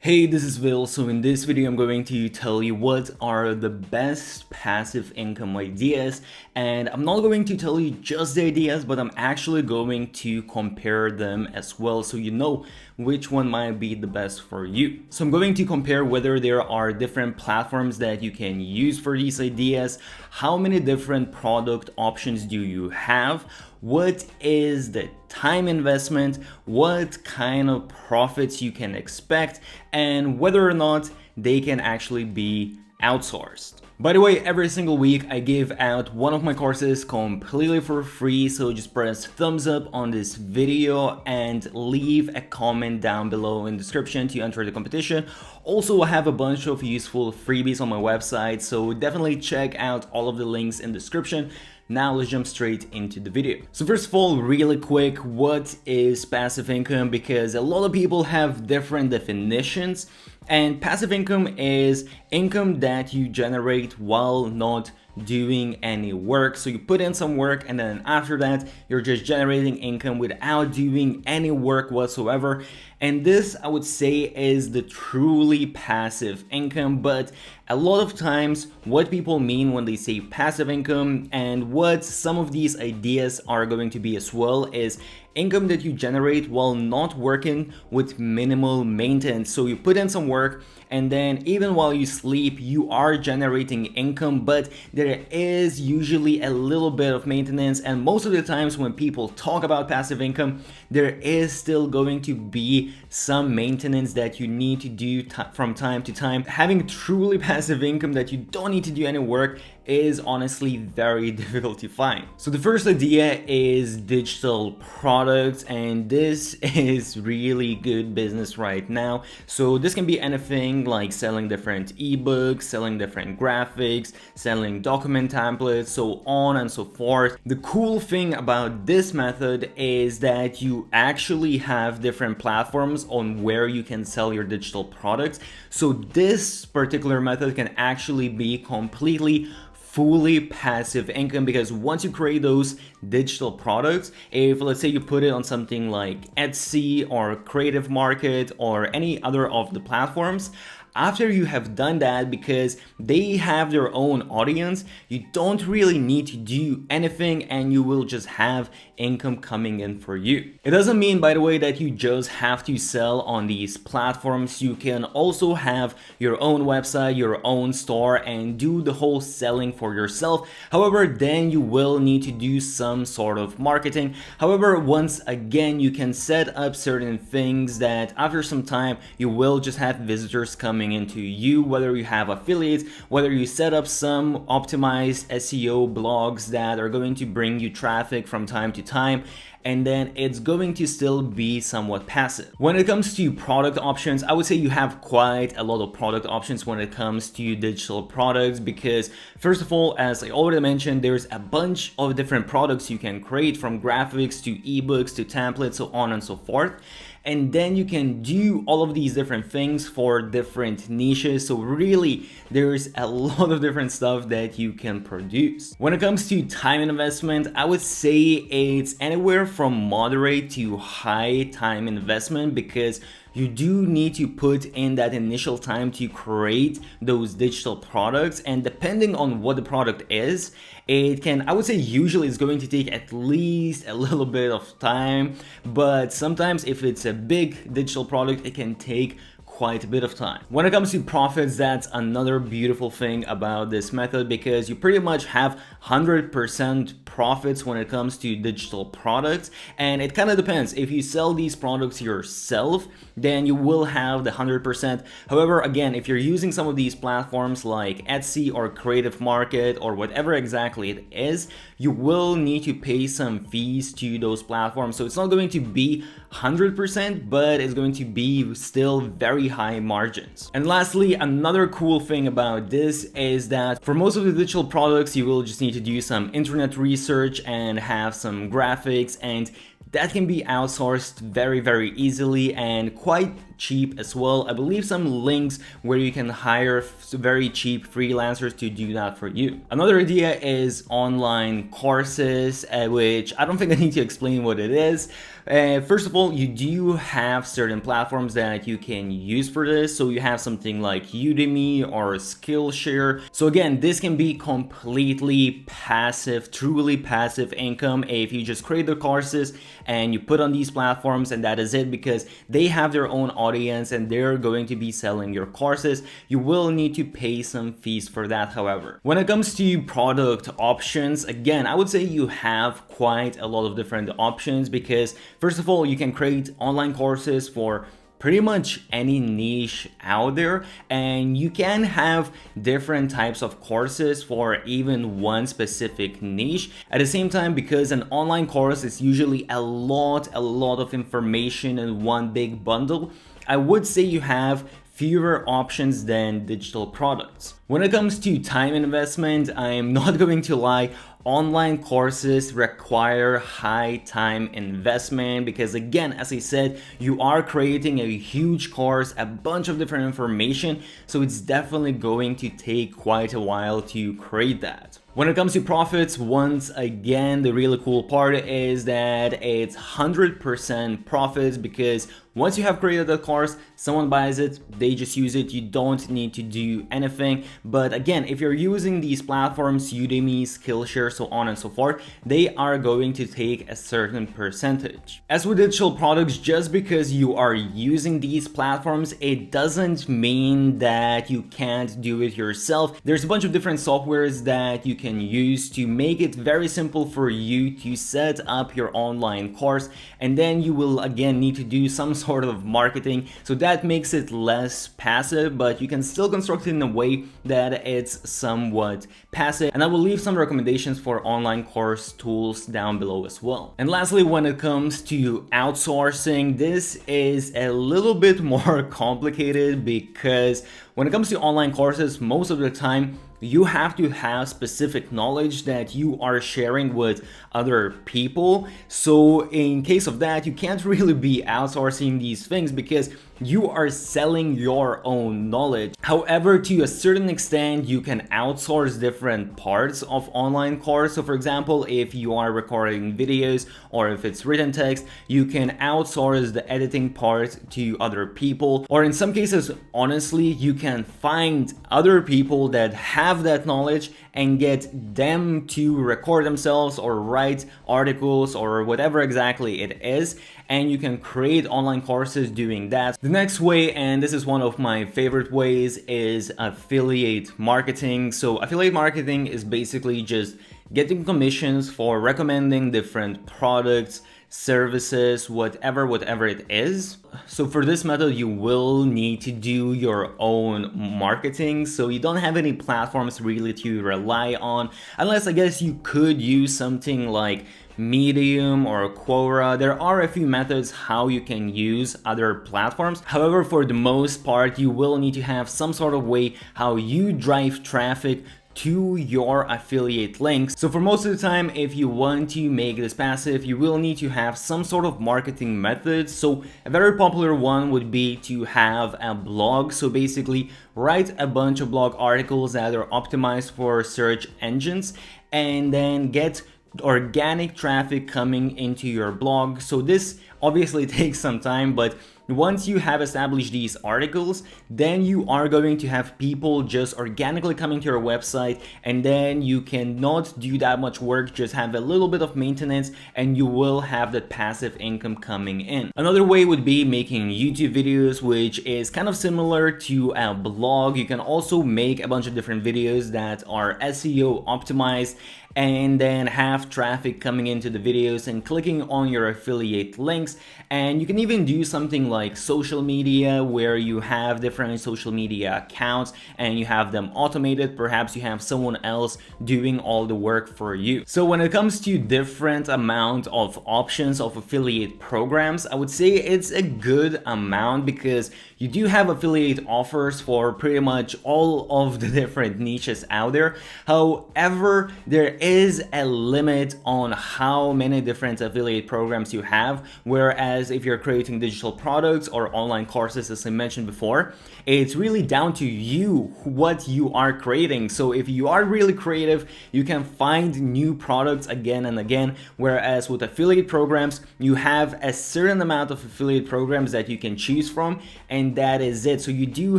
Hey, this is Will. So in this video, I'm going to tell you what are the best passive income ideas. And I'm not going to tell you just the ideas, but I'm actually going to compare them as well, so you know which one might be the best for you. So I'm going to compare whether there are different platforms that you can use for these ideas, how many different product options do you have, what is the time investment, what kind of profits you can expect, and whether or not they can actually be outsourced. By the way, every single week I give out one of my courses completely for free, so just press thumbs up on this video and leave a comment down below in the description to enter the competition. Also, I have a bunch of useful freebies on my website, so definitely check out all of the links in the description. Now let's jump straight into the video. So first of all, really quick, what is passive income? Because a lot of people have different definitions, and passive income is income that you generate while not doing any work. So you put in some work and then after that you're just generating income without doing any work whatsoever. And this, I would say, is the truly passive income. But a lot of times what people mean when they say passive income, and what some of these ideas are going to be as well, is income that you generate while not working with minimal maintenance. So you put in some work and then even while you sleep you are generating income, but there is usually a little bit of maintenance. And most of the times when people talk about passive income, there is still going to be some maintenance that you need to do from time to time. Having truly passive income that you don't need to do any work is honestly very difficult to find. So the first idea is digital products, and this is really good business right now. So this can be anything like selling different ebooks, selling different graphics, selling document templates, so on and so forth. The cool thing about this method is that you actually have different platforms on where you can sell your digital products. So this particular method can actually be completely fully passive income, because once you create those digital products, if let's say you put it on something like Etsy or Creative Market or any other of the platforms, after you have done that, because they have their own audience, you don't really need to do anything and you will just have income coming in for you. It doesn't mean, by the way, that you just have to sell on these platforms. You can also have your own website, your own store, and do the whole selling for yourself. However, then you will need to do some sort of marketing. However, once again, you can set up certain things that after some time you will just have visitors coming into you, whether you have affiliates, whether you set up some optimized SEO blogs that are going to bring you traffic from time to time, and then it's going to still be somewhat passive. When it comes to product options, I would say you have quite a lot of product options when it comes to digital products, because first of all, as I already mentioned, there's a bunch of different products you can create, from graphics to ebooks to templates, so on and so forth. And then you can do all of these different things for different niches. So really, there's a lot of different stuff that you can produce. When it comes to time investment, I would say it's anywhere from moderate to high time investment, because you do need to put in that initial time to create those digital products. And depending on what the product is, it can, I would say usually it's going to take at least a little bit of time, but sometimes if it's a big digital product, it can take quite a bit of time. When it comes to profits, that's another beautiful thing about this method, because you pretty much have 100% profits when it comes to digital products. And it kind of depends. If you sell these products yourself, then you will have the 100%. However, again, if you're using some of these platforms like Etsy or Creative Market or whatever exactly it is, you will need to pay some fees to those platforms. So it's not going to be 100%, but it's going to be still very high margins. And lastly, another cool thing about this is that for most of the digital products, you will just need to do some internet research and have some graphics, and that can be outsourced very, very easily and quite cheap as well. I believe some links where you can hire very cheap freelancers to do that for you. Another idea is online courses, which I don't think I need to explain what it is. First of all, you do have certain platforms that you can use for this. So you have something like Udemy or Skillshare. So again, this can be completely passive, truly passive income if you just create the courses and you put on these platforms, and that is it, because they have their own audience and they're going to be selling your courses. You will need to pay some fees for that, however. When it comes to product options, again, I would say you have quite a lot of different options, because first of all, you can create online courses for pretty much any niche out there, and you can have different types of courses for even one specific niche. At the same time, because an online course is usually a lot of information in one big bundle, I would say you have fewer options than digital products. When it comes to time investment, I'm not going to lie, online courses require high time investment, because again, as I said, you are creating a huge course, a bunch of different information, so it's definitely going to take quite a while to create that. When it comes to profits, once again, the really cool part is that it's 100% profits, because once you have created the course, someone buys it, they just use it, you don't need to do anything. But again, if you're using these platforms, Udemy, Skillshare, so on and so forth, they are going to take a certain percentage. As with digital products, just because you are using these platforms, it doesn't mean that you can't do it yourself. There's a bunch of different softwares that you can use to make it very simple for you to set up your online course, and then you will again need to do some sort of marketing, so that makes it less passive, but you can still construct it in a way that it's somewhat passive. And I will leave some recommendations for online course tools down below as well. And lastly, when it comes to outsourcing, this is a little bit more complicated, because when it comes to online courses, most of the time you have to have specific knowledge that you are sharing with other people. So in case of that, you can't really be outsourcing these things, because you are selling your own knowledge. However, to a certain extent, you can outsource different parts of online course. So for example, if you are recording videos or if it's written text, you can outsource the editing part to other people. Or in some cases, honestly, you can find other people that have that knowledge and get them to record themselves or write articles or whatever exactly it is, and you can create online courses doing that. The next way, and this is one of my favorite ways, is affiliate marketing. So affiliate marketing is basically just getting commissions for recommending different products, services, whatever it is. So for this method, you will need to do your own marketing, so you don't have any platforms really to rely on, unless I guess you could use something like Medium or Quora. There are a few methods how you can use other platforms. However, for the most part, you will need to have some sort of way how you drive traffic to your affiliate links. So for most of the time, if you want to make this passive, you will need to have some sort of marketing method. So a very popular one would be to have a blog. So basically write a bunch of blog articles that are optimized for search engines, and then get organic traffic coming into your blog. So this obviously takes some time, but once you have established these articles, then you are going to have people just organically coming to your website, and then you cannot do that much work, just have a little bit of maintenance, and you will have that passive income coming in. Another way would be making YouTube videos, which is kind of similar to a blog. You can also make a bunch of different videos that are SEO optimized, and then have traffic coming into the videos and clicking on your affiliate links. And you can even do something like social media, where you have different social media accounts and you have them automated. Perhaps you have someone else doing all the work for you. So when it comes to different amount of options of affiliate programs, I would say it's a good amount, because you do have affiliate offers for pretty much all of the different niches out there. However, there is a limit on how many different affiliate programs you have, whereas if you're creating digital products or online courses, as I mentioned before, it's really down to you what you are creating. So if you are really creative, you can find new products again and again, whereas with affiliate programs, you have a certain amount of affiliate programs that you can choose from, and that is it. So you do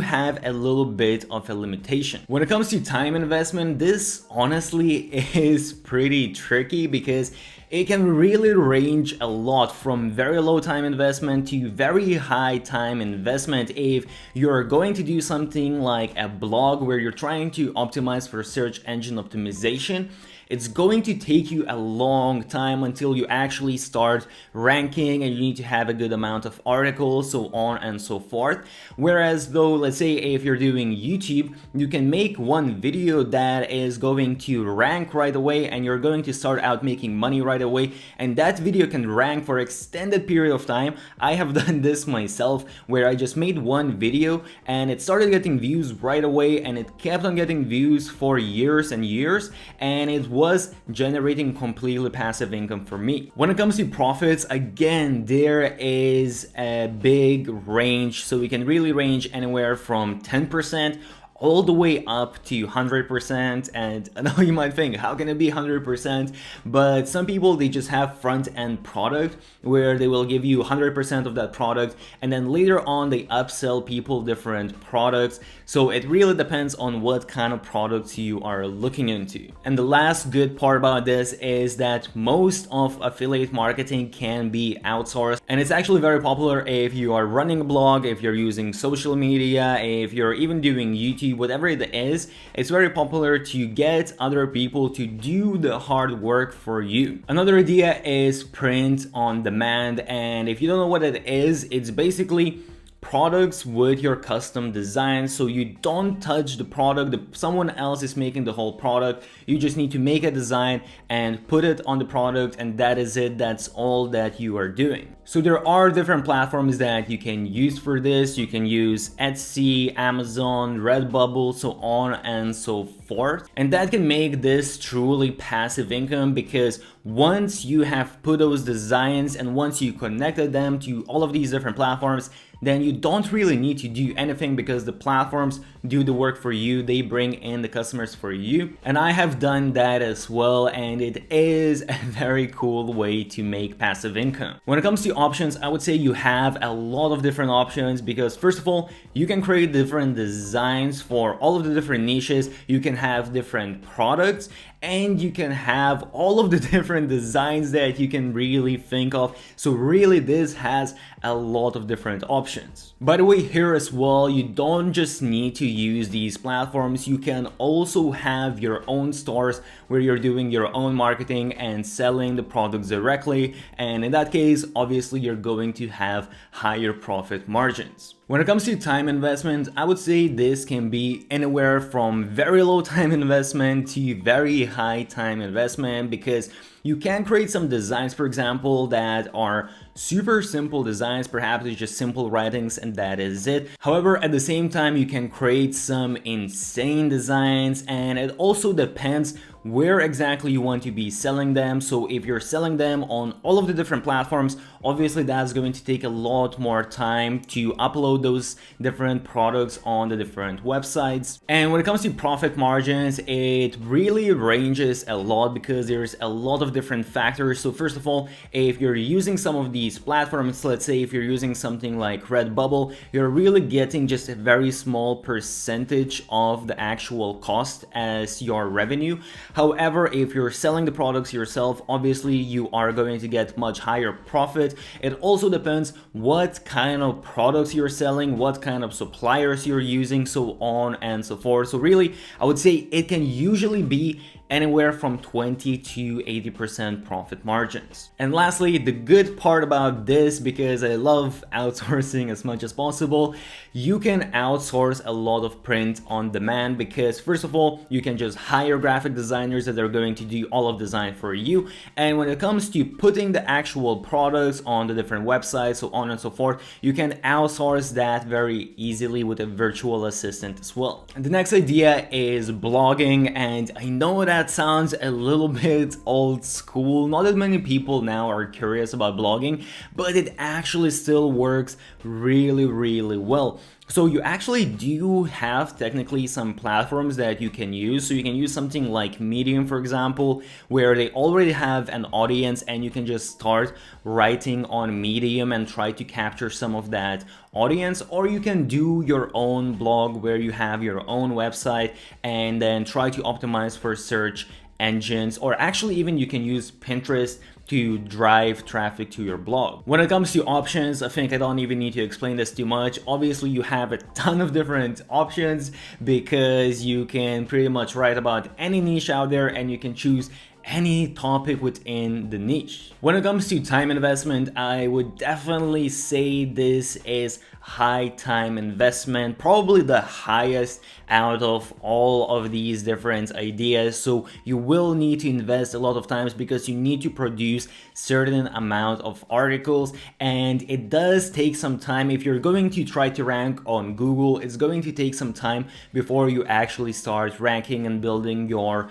have a little bit of a limitation. When it comes to time investment, this honestly is pretty tricky because it can really range a lot from very low time investment to very high time investment. If you're going to do something like a blog where you're trying to optimize for search engine optimization, it's going to take you a long time until you actually start ranking, and you need to have a good amount of articles, so on and so forth. Whereas though, let's say if you're doing YouTube, you can make one video that is going to rank right away, and you're going to start out making money right away, and that video can rank for extended period of time. I have done this myself, where I just made one video and it started getting views right away, and it kept on getting views for years and years, and it was generating completely passive income for me. When it comes to profits, again, there is a big range. So we can really range anywhere from 10% all the way up to 100%. And I know you might think, how can it be 100%? But some people, they just have front-end product where they will give you 100% of that product, and then later on they upsell people different products. So it really depends on what kind of products you are looking into. And the last good part about this is that most of affiliate marketing can be outsourced, and it's actually very popular if you are running a blog, if you're using social media, if you're even doing YouTube, whatever it is. It's very popular to get other people to do the hard work for you. Another idea is print on demand, and if you don't know what it is, it's basically products with your custom design. So you don't touch the product, someone else is making the whole product. You just need to make a design and put it on the product, and that is it. That's all that you are doing. So there are different platforms that you can use for this. You can use Etsy, Amazon, Redbubble, so on and so forth. And that can make this truly passive income, because once you have put those designs and once you connected them to all of these different platforms, then you don't really need to do anything, because the platforms do the work for you. They bring in the customers for you. And I have done that as well, and it is a very cool way to make passive income. When it comes to options, I would say you have a lot of different options, because first of all, you can create different designs for all of the different niches. You can have different products, and you can have all of the different designs that you can really think of. So really, this has a lot of different options. By the way, here as well, you don't just need to use these platforms. You can also have your own stores where you're doing your own marketing and selling the products directly. And in that case, obviously, you're going to have higher profit margins. When it comes to time investment, I would say this can be anywhere from very low time investment to very high time investment, because you can create some designs, for example, that are super simple designs. Perhaps it's just simple writings and that is it. However, at the same time, you can create some insane designs, and it also depends where exactly you want to be selling them. So if you're selling them on all of the different platforms, obviously that's going to take a lot more time to upload those different products on the different websites. And when it comes to profit margins, it really ranges a lot, because there's a lot of different factors. So first of all, if you're using some of these platforms, let's say if you're using something like Redbubble, you're really getting just a very small percentage of the actual cost as your revenue. However, if you're selling the products yourself, obviously you are going to get much higher profit. It also depends what kind of products you're selling, what kind of suppliers you're using, so on and so forth. So really, I would say it can usually be anywhere from 20 to 80% profit margins. And lastly, the good part about this, because I love outsourcing as much as possible, you can outsource a lot of print on demand, because first of all, you can just hire graphic designers that are going to do all of design for you. And when it comes to putting the actual products on the different websites, so on and so forth, you can outsource that very easily with a virtual assistant as well. And the next idea is blogging, and I know that that sounds a little bit old school. Not that many people now are curious about blogging, but it actually still works really well. So you actually do have technically some platforms that you can use. So you can use something like Medium, for example, where they already have an audience and you can just start writing on Medium and try to capture some of that audience. Or you can do your own blog where you have your own website and then try to optimize for search engines, or actually even you can use Pinterest to drive traffic to your blog. When it comes to options, I think I don't even need to explain this too much. Obviously, you have a ton of different options because you can pretty much write about any niche out there and you can choose any topic within the niche. When it comes to time investment, I would definitely say this is high time investment, probably the highest out of all of these different ideas. So you will need to invest a lot of times because you need to produce certain amount of articles, and it does take some time. If you're going to try to rank on Google, it's going to take some time before you actually start ranking and building your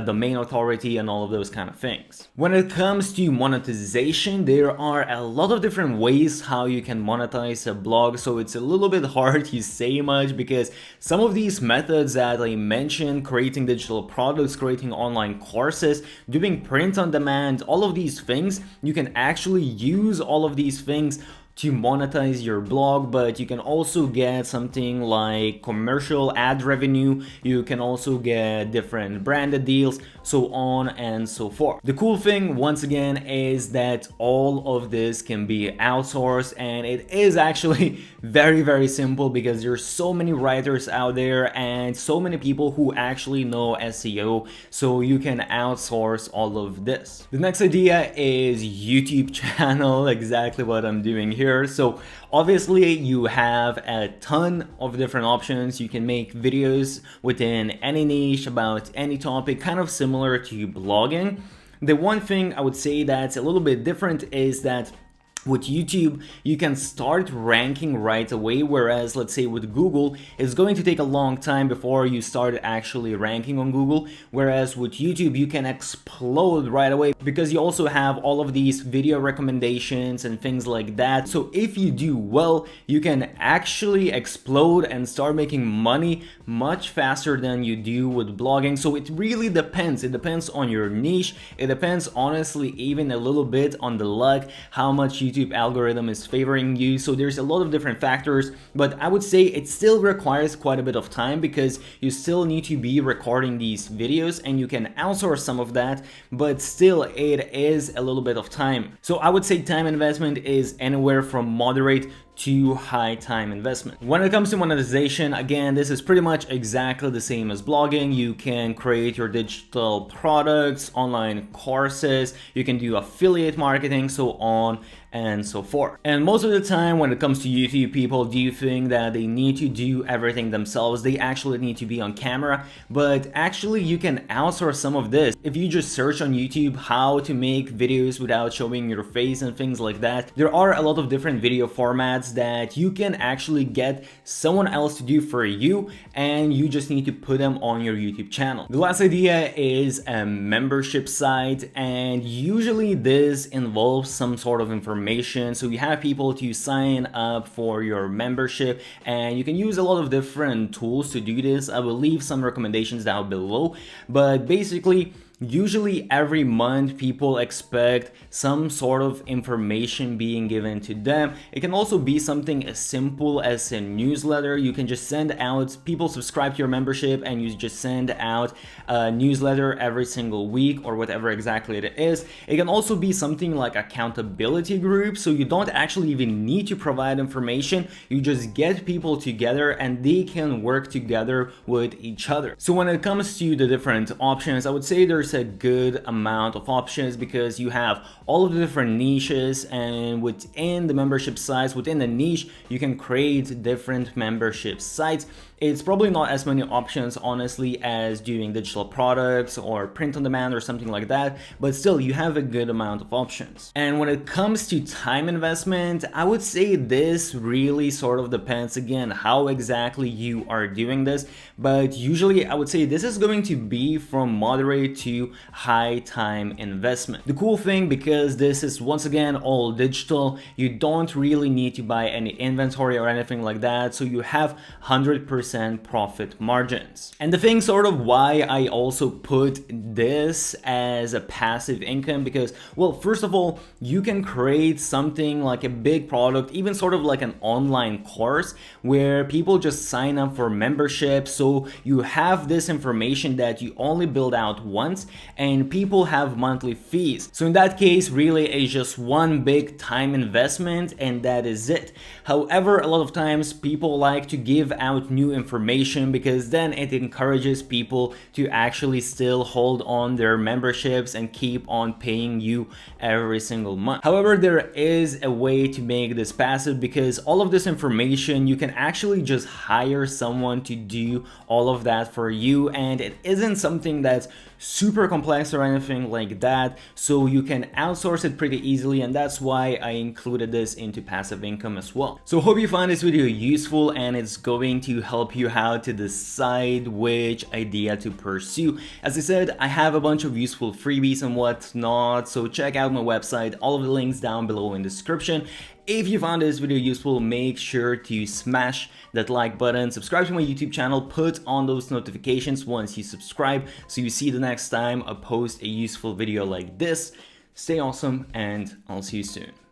domain authority and all of those kind of things. When it comes to monetization, there are a lot of different ways how you can monetize a blog, so it's a little bit hard to say much because some of these methods that I mentioned, creating digital products, creating online courses, doing print on demand, all of these things, you can actually use all of these things to monetize your blog, but you can also get something like commercial ad revenue, you can also get different branded deals, so on and so forth. The cool thing, once again, is that all of this can be outsourced, and it is actually very simple because there's so many writers out there and so many people who actually know SEO, so you can outsource all of this. The next idea is YouTube channel, exactly what I'm doing here. So obviously you have a ton of different options. You can make videos within any niche about any topic, kind of similar to blogging. The one thing I would say that's a little bit different is that with YouTube, you can start ranking right away, whereas let's say with Google, it's going to take a long time before you start actually ranking on Google, whereas with YouTube, you can explode right away because you also have all of these video recommendations and things like that. So if you do well, you can actually explode and start making money much faster than you do with blogging. So it really depends. It depends on your niche. It depends, honestly, even a little bit on the luck, how much YouTube algorithm is favoring you. So there's a lot of different factors, but I would say it still requires quite a bit of time because you still need to be recording these videos and you can outsource some of that, but still it is a little bit of time. So I would say time investment is anywhere from moderate to high time investment. When it comes to monetization, again, this is pretty much exactly the same as blogging. You can create your digital products, online courses, you can do affiliate marketing, so on and so forth. And most of the time when it comes to YouTube, people do think that they need to do everything themselves. They actually need to be on camera, but actually you can outsource some of this. If you just search on YouTube how to make videos without showing your face and things like that, there are a lot of different video formats that you can actually get someone else to do for you, and you just need to put them on your YouTube channel. The last idea is a membership site, and usually this involves some sort of information. So you have people to sign up for your membership, and you can use a lot of different tools to do this. I will leave some recommendations down below, but basically usually every month people expect some sort of information being given to them. It can also be something as simple as a newsletter. You can just send out, people subscribe to your membership and you just send out a newsletter every single week or whatever exactly it is. It can also be something like accountability group, so you don't actually even need to provide information. You just get people together and they can work together with each other. So when it comes to the different options, I would say there's offers a good amount of options because you have all of the different niches, and within the membership sites, within the niche, you can create different membership sites. It's probably not as many options, honestly, as doing digital products or print on demand or something like that, but still you have a good amount of options. And when it comes to time investment, I would say this really sort of depends, again, how exactly you are doing this, but usually I would say this is going to be from moderate to high time investment. The cool thing, because this is once again all digital, you don't really need to buy any inventory or anything like that, so you have 100% profit margins. And the thing sort of why I also put this as a passive income, because, well, first of all, you can create something like a big product, even sort of like an online course where people just sign up for membership, so you have this information that you only build out once and people have monthly fees. So in that case, really it's just one big time investment and that is it. However, a lot of times people like to give out new information because then it encourages people to actually still hold on their memberships and keep on paying you every single month. However, there is a way to make this passive, because all of this information you can actually just hire someone to do all of that for you, and it isn't something that's super complex or anything like that, so you can outsource it pretty easily, and that's why I included this into passive income as well. So hope you found this video useful and it's going to help you out to decide which idea to pursue. As I said, I have a bunch of useful freebies and whatnot, so check out my website, all of the links down below in the description. If you found this video useful, make sure to smash that like button, subscribe to my YouTube channel, put on those notifications once you subscribe so you see the next time I post a useful video like this. Stay awesome and I'll see you soon.